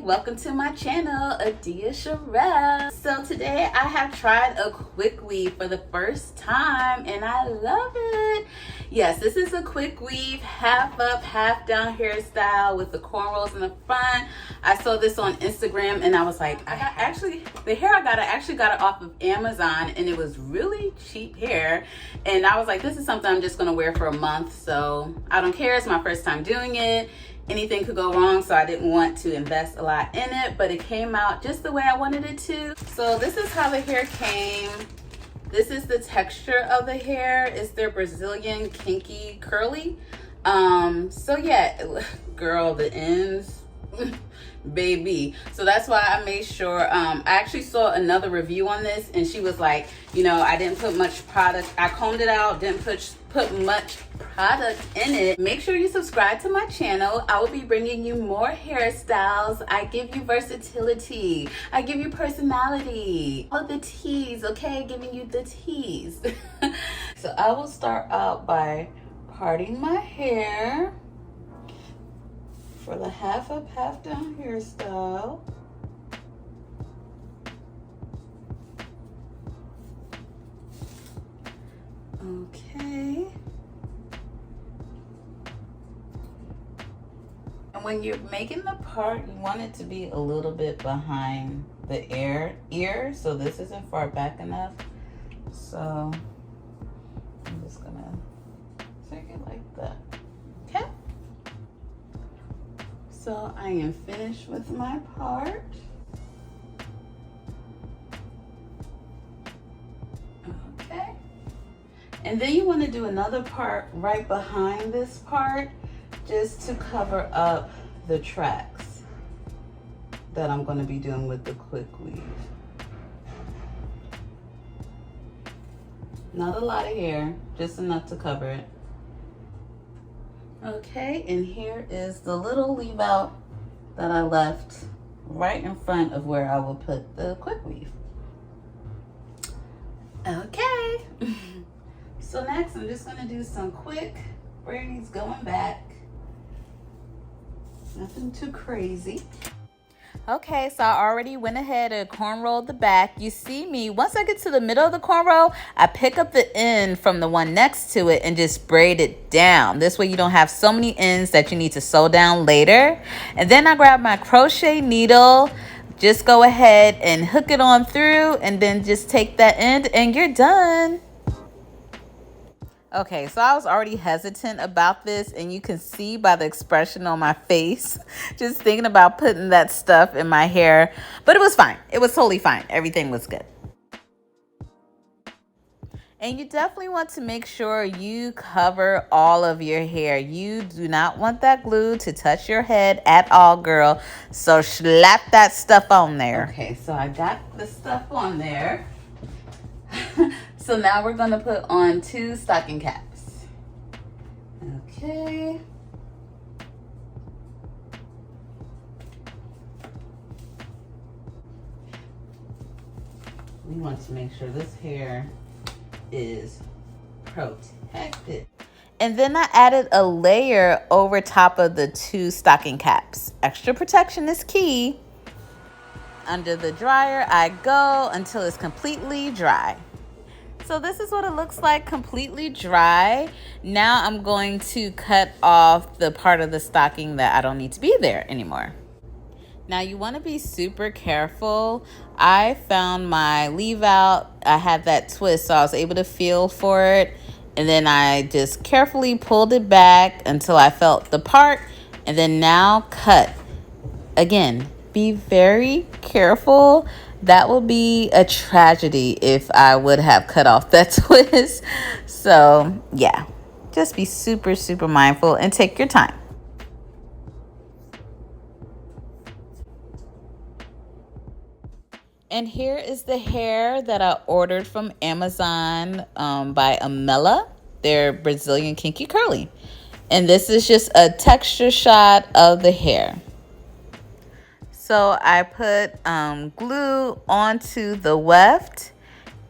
welcome to my channel, Adia Sharel. So today I have tried a quick weave for the first time and I love it. Yes, this is a quick weave, half up, half down hairstyle with the cornrows in the front. I saw this on Instagram and I was like, I actually got it off of Amazon and it was really cheap hair. And I was like, this is something I'm just gonna wear for a month. So I don't care, it's my first time doing it. Anything could go wrong, so I didn't want to invest a lot in it, but it came out just the way I wanted it to. So this is how the hair came. This is the texture of the hair. It's their Brazilian kinky curly. So yeah, girl, the ends, baby. So that's why I made sure, I actually saw another review on this and she was like, you know, I didn't put much product, I combed it out, didn't put much product in it. Make sure you subscribe to my channel. I will be bringing you more hairstyles. I give you versatility. I give you personality. All the teas, okay? Giving you the teas. So I will start out by parting my hair for the half up, half down hairstyle. Okay. And when you're making the part, you want it to be a little bit behind the ear, so this isn't far back enough. So I'm just gonna take it like that. Okay. So I am finished with my part. Okay. And then you want to do another part right behind this part just to cover up the tracks that I'm going to be doing with the quick weave. Not a lot of hair, just enough to cover it. Okay, and here is the little leave out that I left right in front of where I will put the quick weave. Okay. So next, I'm just gonna do some quick braids going back. Nothing too crazy. Okay, so I already went ahead and cornrowed the back. You see me, once I get to the middle of the cornrow, I pick up the end from the one next to it and just braid it down. This way you don't have so many ends that you need to sew down later. And then I grab my crochet needle, just go ahead and hook it on through and then just take that end and you're done. Okay, so I was already hesitant about this and you can see by the expression on my face, just thinking about putting that stuff in my hair, but it was fine. It was totally fine. Everything was good. And you definitely want to make sure you cover all of your hair. You do not want that glue to touch your head at all, girl. So slap that stuff on there. Okay, so I got the stuff on there. So now we're going to put on 2 stocking caps. Okay. We want to make sure this hair is protected. And then I added a layer over top of the 2 stocking caps. Extra protection is key. Under the dryer I go until it's completely dry. So this is what it looks like completely dry. Now I'm going to cut off the part of the stocking that I don't need to be there anymore. Now you want to be super careful. I found my leave out. I had that twist, so I was able to feel for it. And then I just carefully pulled it back until I felt the part. And then now cut. Again, be very careful. That would be a tragedy if I would have cut off that twist. So yeah, just be super, super mindful and take your time. And here is the hair that I ordered from Amazon by Amela. They're Brazilian kinky curly. And this is just a texture shot of the hair. So I put glue onto the weft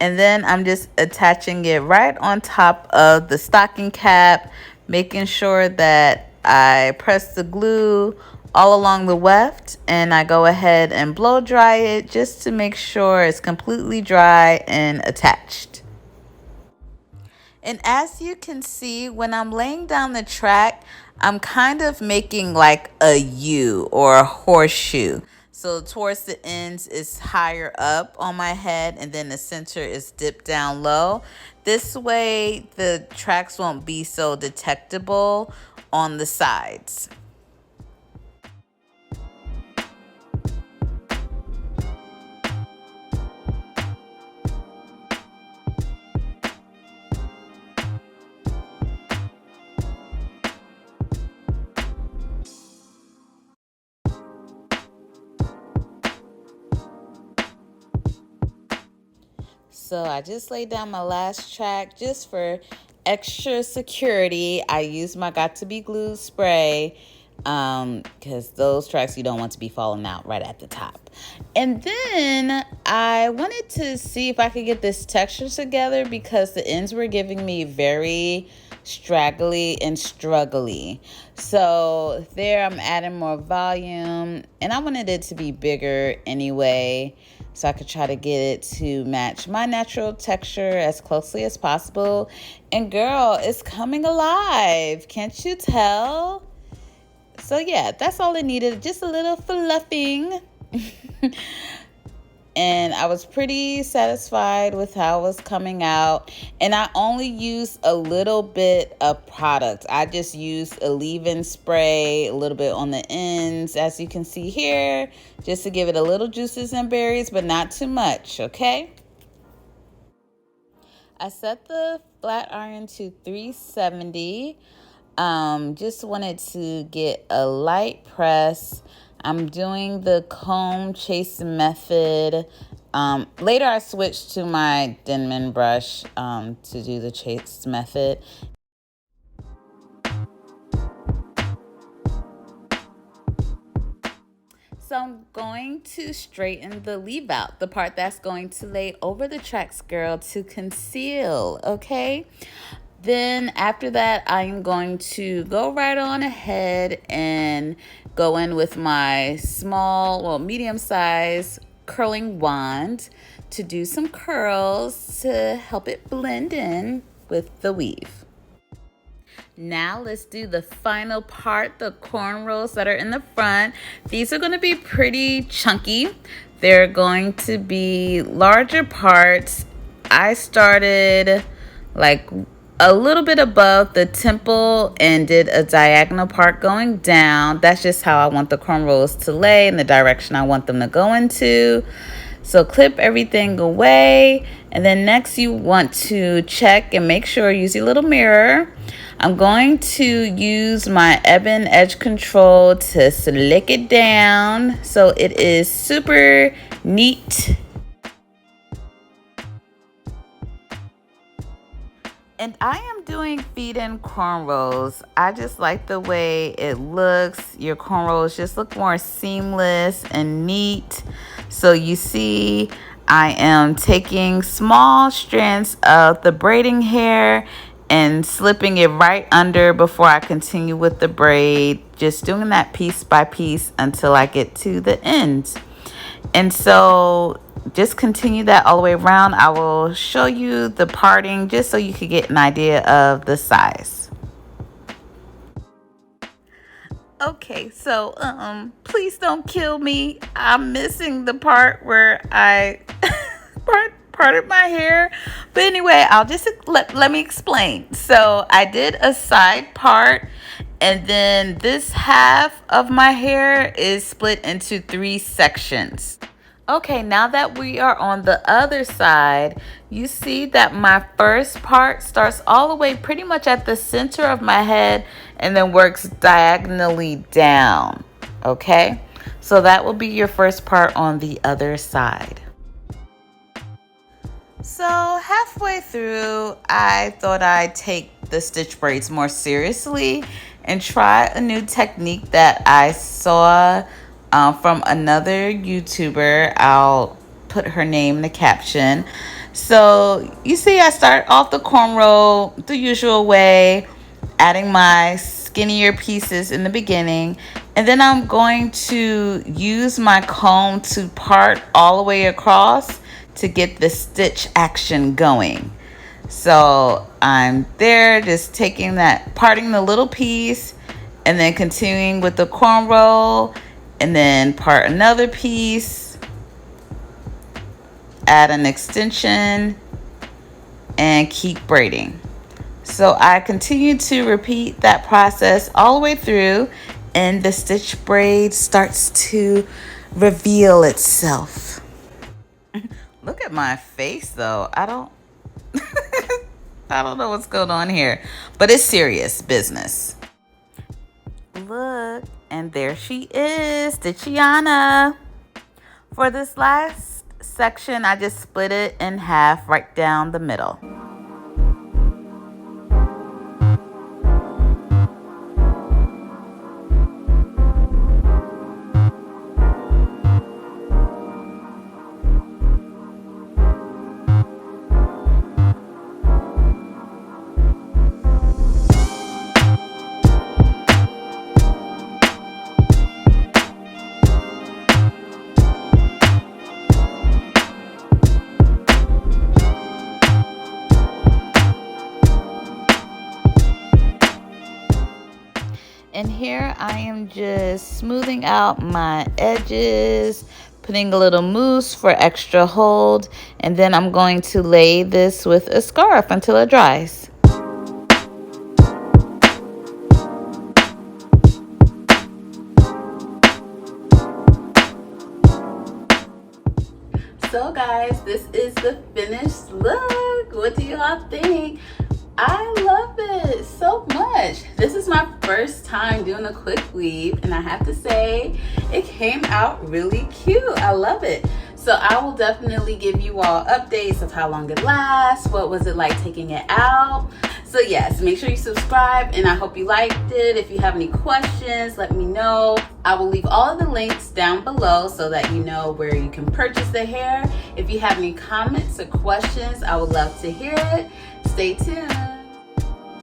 and then I'm just attaching it right on top of the stocking cap, making sure that I press the glue all along the weft, and I go ahead and blow dry it just to make sure it's completely dry and attached. And as you can see, when I'm laying down the track, I'm kind of making like a U or a horseshoe. So towards the ends is higher up on my head, and then the center is dipped down low. This way the tracks won't be so detectable on the sides. So I just laid down my last track just for extra security. I used my Got To Be Glued spray because those tracks you don't want to be falling out right at the top. And then I wanted to see if I could get this texture together because the ends were giving me very straggly and struggly. So there I'm adding more volume, and I wanted it to be bigger anyway, so I could try to get it to match my natural texture as closely as possible. And girl, it's coming alive. Can't you tell? So yeah, that's all it needed. Just a little fluffing. And I was pretty satisfied with how it was coming out. And I only used a little bit of product. I just used a leave-in spray, a little bit on the ends, as you can see here, just to give it a little juices and berries, but not too much, okay? I set the flat iron to 370. Just wanted to get a light press. I'm doing the comb chase method. Later I switched to my Denman brush to do the chase method. So I'm going to straighten the leave out, the part that's going to lay over the tracks, girl, to conceal, okay? Then after that, I'm going to go right on ahead and go in with my small, well, medium-sized curling wand to do some curls to help it blend in with the weave. Now let's do the final part, the cornrows that are in the front. These are going to be pretty chunky. They're going to be larger parts. I started like a little bit above the temple and did a diagonal part going down. That's just how I want the cornrows to lay and the direction I want them to go into. So clip everything away, and then next you want to check and make sure, use your little mirror. I'm going to use my Ebon Edge Control to slick it down so it is super neat. And I am doing feed-in cornrows. I just like the way it looks. Your cornrows just look more seamless and neat. So you see, I am taking small strands of the braiding hair and slipping it right under before I continue with the braid. Just doing that piece by piece until I get to the end. And so just continue that all the way around. I will show you the parting just so you could get an idea of the size. Okay, so please don't kill me. I'm missing the part where I parted my hair. But anyway, I'll just let me explain. So I did a side part, and then this half of my hair is split into 3 sections. Okay, now that we are on the other side, you see that my first part starts all the way pretty much at the center of my head and then works diagonally down, okay? So that will be your first part on the other side. So halfway through, I thought I'd take the stitch braids more seriously and try a new technique that I saw from another YouTuber. I'll put her name in the caption. So you see, I start off the cornrow the usual way, adding my skinnier pieces in the beginning, And then I'm going to use my comb to part all the way across to get the stitch action going. So I'm there just taking that, parting the little piece, and then continuing with the cornrow, and then part another piece, add an extension, and keep braiding. So I continue to repeat that process all the way through, and the stitch braid starts to reveal itself. Look at my face though. I don't know what's going on here, but it's serious business. Look, and there she is, Stitchiana. For this last section, I just split it in half right down the middle. And here I am just smoothing out my edges, putting a little mousse for extra hold, and then I'm going to lay this with a scarf until it dries. So guys, this is the finished look. What do y'all think? I love it so much. This is my first time doing a quick weave, and I have to say it came out really cute. I love it. So I will definitely give you all updates of how long it lasts, what was it like taking it out. So yes, make sure you subscribe, and I hope you liked it. If you have any questions, let me know. I will leave all of the links down below so that you know where you can purchase the hair. If you have any comments or questions, I would love to hear it. Stay tuned.